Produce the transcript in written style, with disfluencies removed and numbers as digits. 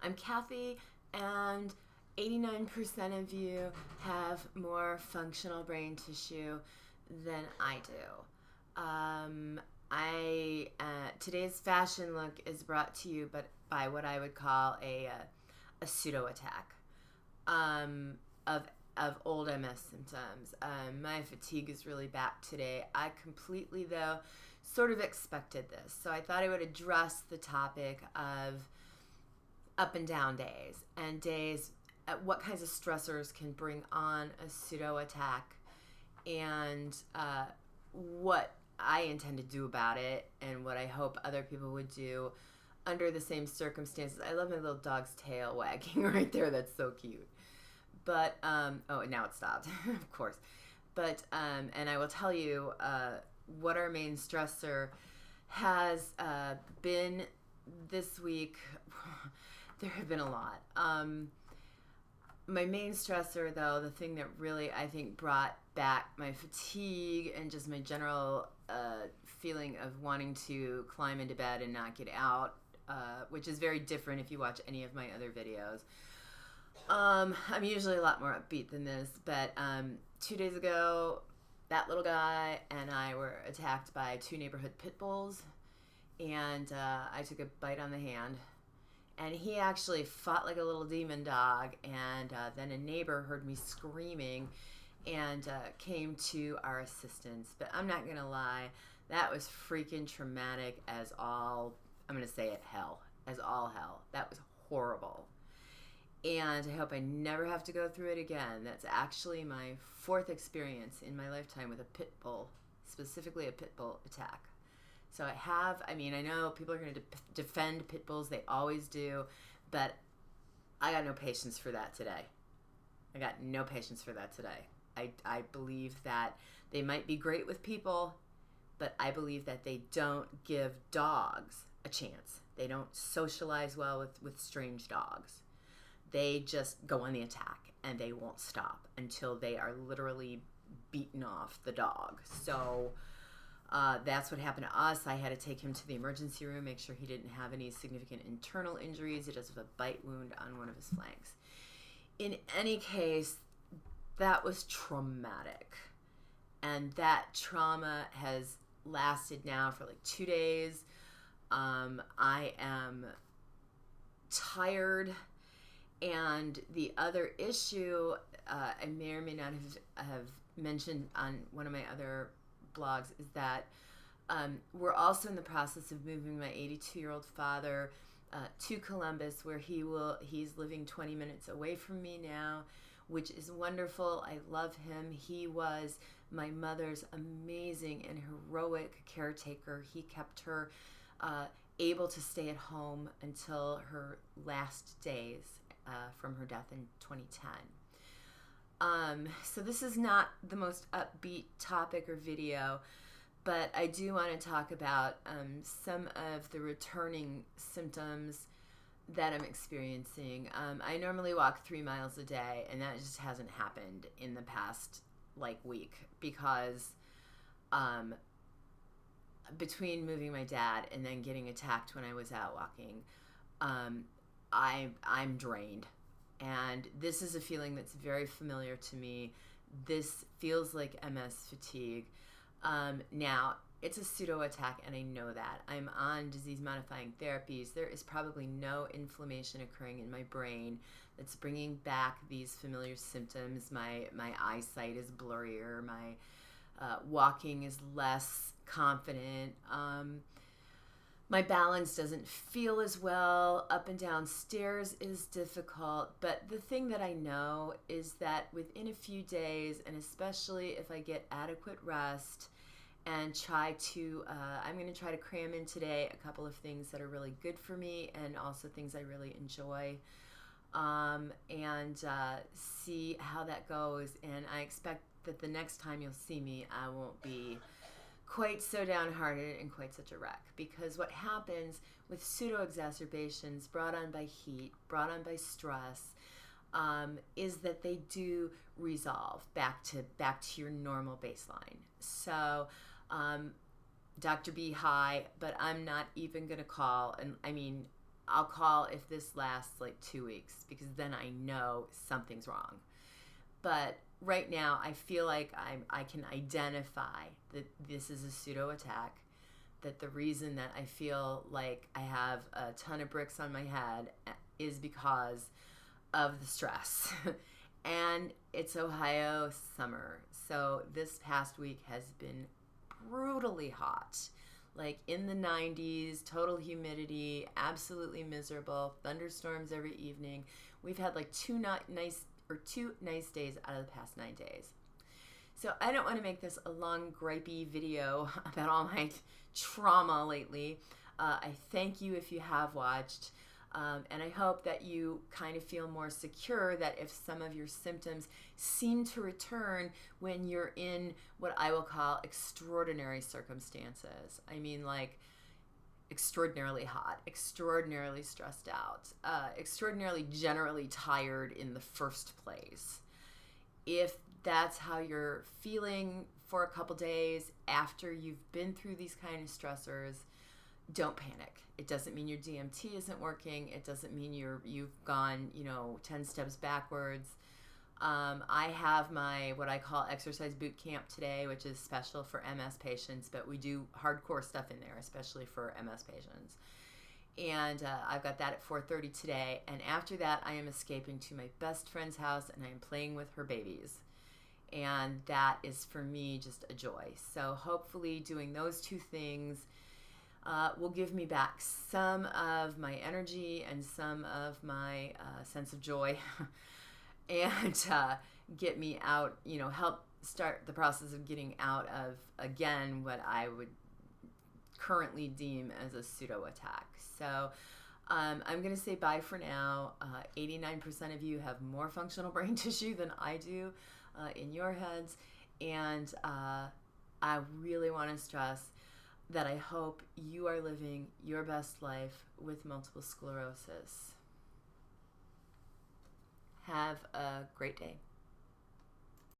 I'm Kathy, and 89% of you have more functional brain tissue than I do. Today's fashion look is brought to you by what I would call a pseudo attack of old MS symptoms. My fatigue is really back today. I completely, though, sort of expected this. So I thought I would address the topic of up and down days and days, what kinds of stressors can bring on a pseudo attack, and what I intend to do about it, and what I hope other people would do under the same circumstances. I love my little dog's tail wagging right there. That's so cute. But, oh, now it stopped, of course. But, and I will tell you what our main stressor has been this week. There have been a lot. My main stressor, though, the thing that really, I think, brought back my fatigue and just my general feeling of wanting to climb into bed and not get out, which is very different if you watch any of my other videos. I'm usually a lot more upbeat than this, but 2 days ago, that little guy and I were attacked by 2 neighborhood pit bulls, and I took a bite on the hand. And he actually fought like a little demon dog, and then a neighbor heard me screaming and came to our assistance. But I'm not going to lie, that was freaking traumatic as all, I'm going to say it, hell, as all hell. That was horrible. And I hope I never have to go through it again. That's actually my 4th experience in my lifetime with a pit bull, specifically a pit bull attack. So I know people are going to defend pit bulls. They always do. But I got no patience for that today. I believe that they might be great with people, but I believe that they don't give dogs a chance. They don't socialize well with strange dogs. They just go on the attack, and they won't stop until they are literally beaten off the dog. So that's what happened to us. I had to take him to the emergency room, make sure he didn't have any significant internal injuries. He does have a bite wound on one of his flanks. In any case, that was traumatic. And that trauma has lasted now for like 2 days. I am tired. And the other issue, I may or may not have mentioned on one of my other blogs, is that we're also in the process of moving my 82-year-old father to Columbus, where he's living 20 minutes away from me now, which is wonderful. I love him. He was my mother's amazing and heroic caretaker. He kept her able to stay at home until her last days from her death in 2010. So this is not the most upbeat topic or video, but I do want to talk about some of the returning symptoms that I'm experiencing. I normally walk 3 miles a day, and that just hasn't happened in the past week, because between moving my dad and then getting attacked when I was out walking, I'm drained. And this is a feeling that's very familiar to me. This feels like MS fatigue. Now, it's a pseudo attack, and I know that. I'm on disease-modifying therapies. There is probably no inflammation occurring in my brain that's bringing back these familiar symptoms. My eyesight is blurrier. My walking is less confident. My balance doesn't feel as well. Up and down stairs is difficult. But the thing that I know is that within a few days, and especially if I get adequate rest and I'm going to try to cram in today a couple of things that are really good for me and also things I really enjoy, and see how that goes. And I expect that the next time you'll see me, I won't be quite so downhearted and quite such a wreck, because what happens with pseudo-exacerbations brought on by heat, brought on by stress, is that they do resolve back to your normal baseline. So Dr. B, hi, but I'm not even going to call. And I mean, I'll call if this lasts like 2 weeks, because then I know something's wrong. But right now, I feel like I can identify that this is a pseudo attack, that the reason that I feel like I have a ton of bricks on my head is because of the stress. And it's Ohio summer. So this past week has been brutally hot. Like in the 90s, total humidity, absolutely miserable, thunderstorms every evening. We've had like two nice days out of the past 9 days. So I don't want to make this a long, gripey video about all my trauma lately. I thank you if you have watched. And I hope that you kind of feel more secure that if some of your symptoms seem to return when you're in what I will call extraordinary circumstances. I mean, like extraordinarily hot, extraordinarily stressed out, extraordinarily generally tired in the first place. If that's how you're feeling for a couple days after you've been through these kind of stressors, don't panic. It doesn't mean your DMT isn't working. It doesn't mean you've gone 10 steps backwards. I have my what I call exercise boot camp today, which is special for MS patients, but we do hardcore stuff in there, especially for MS patients. And I've got that at 4:30 today. And after that, I am escaping to my best friend's house, and I am playing with her babies. And that is, for me, just a joy. So hopefully doing those two things will give me back some of my energy and some of my sense of joy and get me out, help start the process of getting out of, again, what I would currently deem as a pseudo attack. So I'm going to say bye for now. 89% of you have more functional brain tissue than I do in your heads. And I really want to stress that I hope you are living your best life with multiple sclerosis. Have a great day.